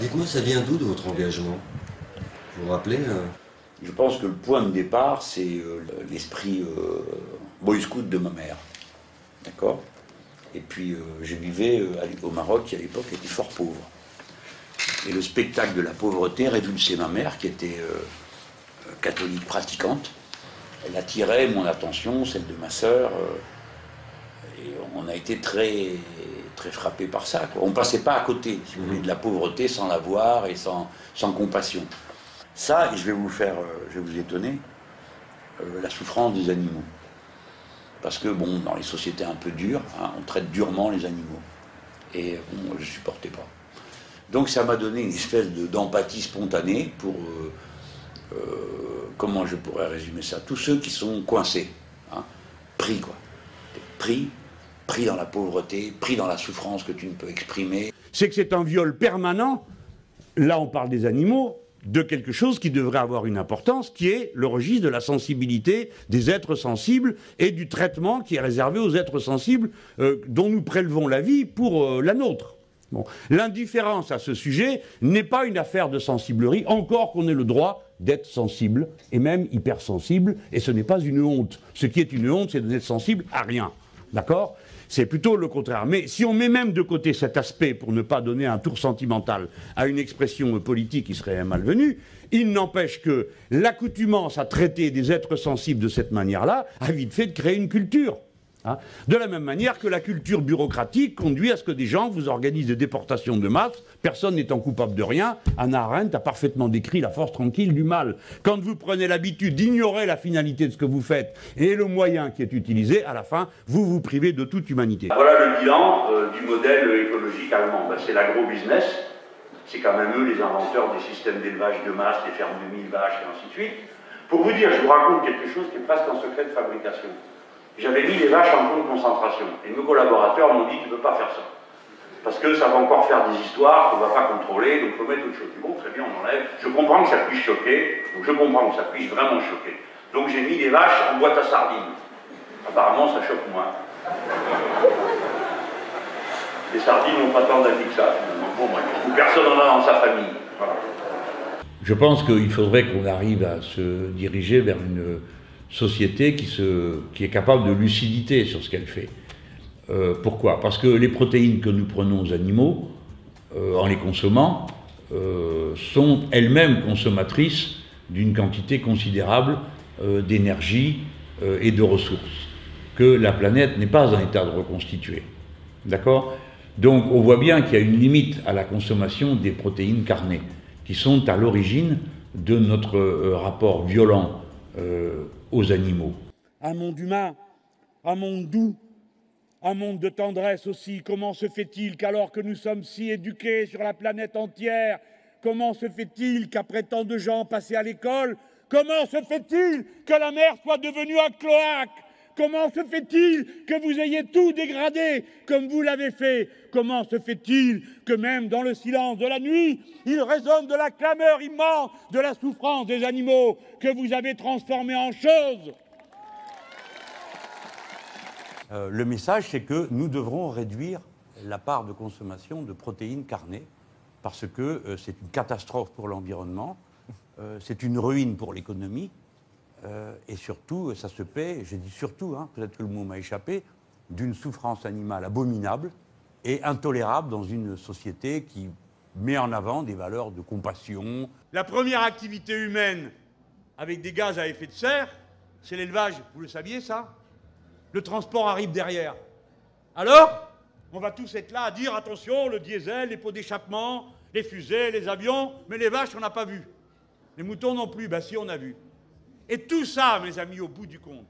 Dites-moi, ça vient d'où de votre engagement? Vous vous rappelez Je pense que le point de départ, c'est l'esprit Boy Scout de ma mère. D'accord? Et puis, je vivais au Maroc, qui à l'époque était fort pauvre. Et le spectacle de la pauvreté révulsait ma mère, qui était catholique pratiquante. Elle attirait mon attention, celle de ma sœur. Et on a été très, très frappés par ça, quoi. On ne passait pas à côté, si vous voulez, de la pauvreté sans la voir et sans compassion. Ça, et je vais vous étonner, la souffrance des animaux. Parce que, bon, dans les sociétés un peu dures, hein, on traite durement les animaux. Et bon, je ne supportais pas. Donc ça m'a donné une espèce d'empathie spontanée pour, comment je pourrais résumer ça, tous ceux qui sont coincés, hein, pris, quoi. Pris dans la pauvreté, pris dans la souffrance que tu ne peux exprimer. C'est que c'est un viol permanent, là on parle des animaux, de quelque chose qui devrait avoir une importance, qui est le registre de la sensibilité des êtres sensibles et du traitement qui est réservé aux êtres sensibles dont nous prélevons la vie pour la nôtre. Bon. L'indifférence à ce sujet n'est pas une affaire de sensiblerie, encore qu'on ait le droit d'être sensible, et même hypersensible, et ce n'est pas une honte. Ce qui est une honte, c'est d'être sensible à rien. D'accord ? C'est plutôt le contraire. Mais si on met même de côté cet aspect pour ne pas donner un tour sentimental à une expression politique qui serait malvenue, il n'empêche que l'accoutumance à traiter des êtres sensibles de cette manière-là a vite fait de créer une culture. Hein, de la même manière que la culture bureaucratique conduit à ce que des gens vous organisent des déportations de masse, personne n'étant coupable de rien. Hannah Arendt a parfaitement décrit la force tranquille du mal. Quand vous prenez l'habitude d'ignorer la finalité de ce que vous faites et le moyen qui est utilisé, à la fin, vous vous privez de toute humanité. Voilà le bilan du modèle écologique allemand. Ben, c'est l'agro-business, c'est quand même eux les inventeurs des systèmes d'élevage de masse, des fermes de 1000 vaches et ainsi de suite. Pour vous dire, je vous raconte quelque chose qui est presque en secret de fabrication. J'avais mis les vaches en camp de concentration. Et mes collaborateurs m'ont dit, tu ne peux pas faire ça. Parce que ça va encore faire des histoires qu'on ne va pas contrôler, donc il faut mettre autre chose. Bon, très bien, on enlève. Je comprends que ça puisse choquer, donc je comprends que ça puisse vraiment choquer. Donc j'ai mis les vaches en boîte à sardines. Apparemment, ça choque moins. Les sardines n'ont pas tant d'avis que ça, finalement. Bon, bref, personne n'en a dans sa famille. Voilà. Je pense qu'il faudrait qu'on arrive à se diriger vers une société qui est capable de lucidité sur ce qu'elle fait. Pourquoi? Parce que les protéines que nous prenons aux animaux, en les consommant, sont elles-mêmes consommatrices d'une quantité considérable d'énergie et de ressources, que la planète n'est pas en état de reconstituer. D'accord? Donc on voit bien qu'il y a une limite à la consommation des protéines carnées, qui sont à l'origine de notre rapport violent aux animaux. Un monde humain, un monde doux, un monde de tendresse aussi. Comment se fait-il qu'alors que nous sommes si éduqués sur la planète entière, comment se fait-il qu'après tant de gens passés à l'école, comment se fait-il que la mer soit devenue un cloaque? Comment se fait-il que vous ayez tout dégradé comme vous l'avez fait? Comment se fait-il que même dans le silence de la nuit, il résonne de la clameur immense de la souffrance des animaux que vous avez transformés en choses? Le message, c'est que nous devrons réduire la part de consommation de protéines carnées parce que c'est une catastrophe pour l'environnement, c'est une ruine pour l'économie. Et surtout, ça se paie, j'ai dit surtout, hein, peut-être que le mot m'a échappé, d'une souffrance animale abominable et intolérable dans une société qui met en avant des valeurs de compassion. La première activité humaine avec des gaz à effet de serre, c'est l'élevage. Vous le saviez, ça? Le transport arrive derrière. Alors, on va tous être là à dire, attention, le diesel, les pots d'échappement, les fusées, les avions, mais les vaches, on n'a pas vu. Les moutons non plus, ben si, on a vu. Et tout ça, mes amis, au bout du compte,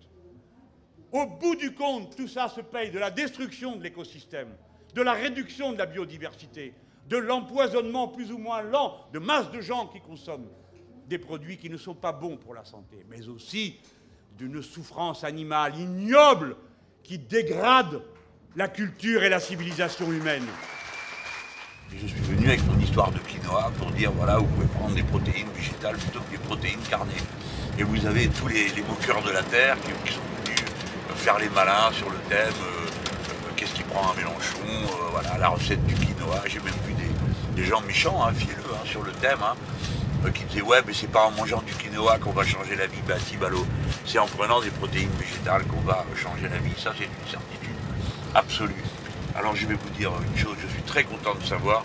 tout ça se paye de la destruction de l'écosystème, de la réduction de la biodiversité, de l'empoisonnement plus ou moins lent de masse de gens qui consomment des produits qui ne sont pas bons pour la santé, mais aussi d'une souffrance animale ignoble qui dégrade la culture et la civilisation humaine. Je suis venu avec mon histoire de quinoa pour dire, voilà, vous pouvez prendre des protéines végétales plutôt que des protéines carnées. Et vous avez tous les moqueurs de la Terre qui sont venus faire les malins sur le thème qu'est-ce qui prend un Mélenchon, voilà, la recette du quinoa. J'ai même vu des gens méchants, hein, fielleux, hein, sur le thème, hein, qui disaient ouais, mais c'est pas en mangeant du quinoa qu'on va changer la vie. Ben si, ballot, c'est en prenant des protéines végétales qu'on va changer la vie. Ça, c'est une certitude absolue. Alors je vais vous dire une chose, je suis très content de savoir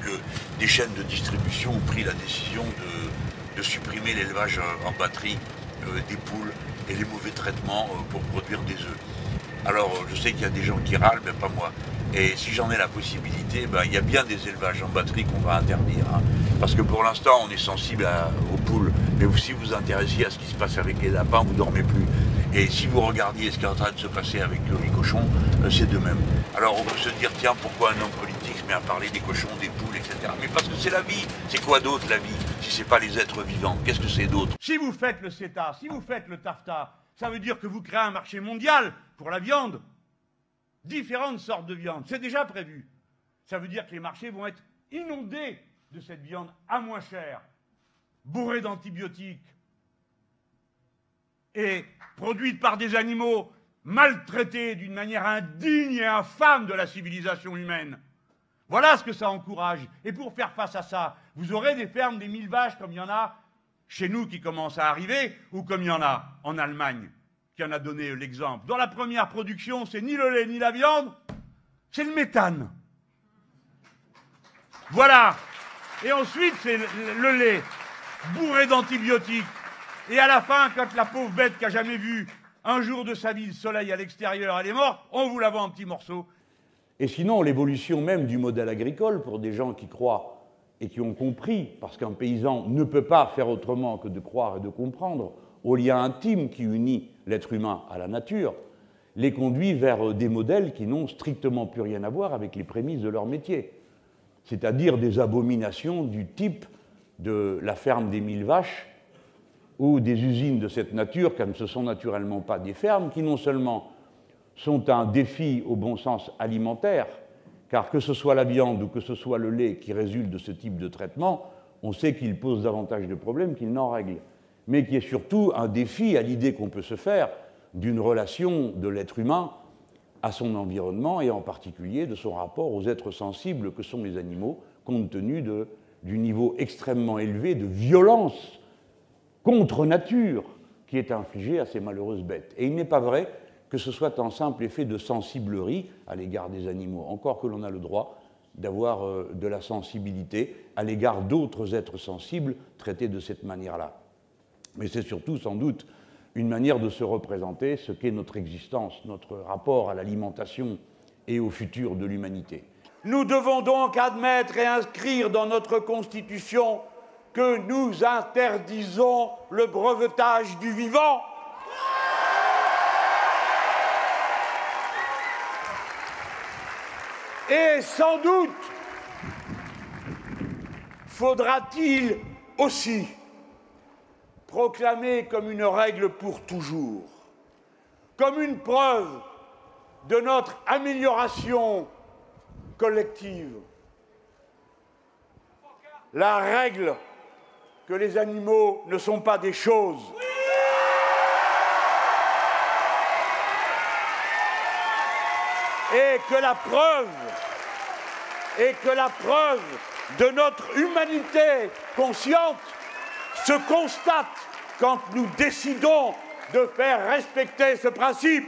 que des chaînes de distribution ont pris la décision de supprimer l'élevage en batterie des poules et les mauvais traitements pour produire des œufs. Alors je sais qu'il y a des gens qui râlent, mais pas moi. Et si j'en ai la possibilité, ben, il y a bien des élevages en batterie qu'on va interdire. Hein. Parce que pour l'instant, on est sensible aux poules. Mais si vous vous intéressiez à ce qui se passe avec les lapins, vous ne dormez plus. Et si vous regardiez ce qui est en train de se passer avec les cochons, c'est de même. Alors on peut se dire, tiens, pourquoi un homme politique se met à parler des cochons, des poules, etc. Mais parce que c'est la vie. C'est quoi d'autre la vie, si c'est pas les êtres vivants? Qu'est-ce que c'est d'autre? Si vous faites le CETA, si vous faites le TAFTA, ça veut dire que vous créez un marché mondial pour la viande. Différentes sortes de viande, c'est déjà prévu. Ça veut dire que les marchés vont être inondés de cette viande à moins cher, bourrée d'antibiotiques et produite par des animaux maltraités d'une manière indigne et infâme de la civilisation humaine. Voilà ce que ça encourage. Et pour faire face à ça, vous aurez des fermes des 1000 vaches comme il y en a chez nous qui commencent à arriver, ou comme il y en a en Allemagne, qui en a donné l'exemple. Dans la première production, c'est ni le lait ni la viande, c'est le méthane. Voilà. Et ensuite, c'est le lait, bourré d'antibiotiques. Et à la fin, quand la pauvre bête qui n'a jamais vu un jour de sa vie le soleil à l'extérieur, elle est morte, on vous la vend en petits morceaux. Et sinon, l'évolution même du modèle agricole, pour des gens qui croient et qui ont compris, parce qu'un paysan ne peut pas faire autrement que de croire et de comprendre, au lien intime qui unit l'être humain à la nature, les conduit vers des modèles qui n'ont strictement plus rien à voir avec les prémices de leur métier. C'est-à-dire des abominations du type de la ferme des 1000 vaches ou des usines de cette nature, car ce ne sont naturellement pas des fermes, qui non seulement sont un défi au bon sens alimentaire, car que ce soit la viande ou que ce soit le lait qui résulte de ce type de traitement, on sait qu'il pose davantage de problèmes qu'il n'en règle, mais qui est surtout un défi à l'idée qu'on peut se faire d'une relation de l'être humain à son environnement et en particulier de son rapport aux êtres sensibles que sont les animaux, compte tenu du niveau extrêmement élevé de violence contre nature qui est infligé à ces malheureuses bêtes. Et il n'est pas vrai que ce soit un simple effet de sensiblerie à l'égard des animaux, encore que l'on a le droit d'avoir de la sensibilité à l'égard d'autres êtres sensibles traités de cette manière-là. Mais c'est surtout, sans doute, une manière de se représenter ce qu'est notre existence, notre rapport à l'alimentation et au futur de l'humanité. Nous devons donc admettre et inscrire dans notre Constitution que nous interdisons le brevetage du vivant. Et sans doute faudra-t-il aussi proclamer comme une règle pour toujours, comme une preuve de notre amélioration collective, la règle que les animaux ne sont pas des choses. Et que la preuve de notre humanité consciente se constate quand nous décidons de faire respecter ce principe.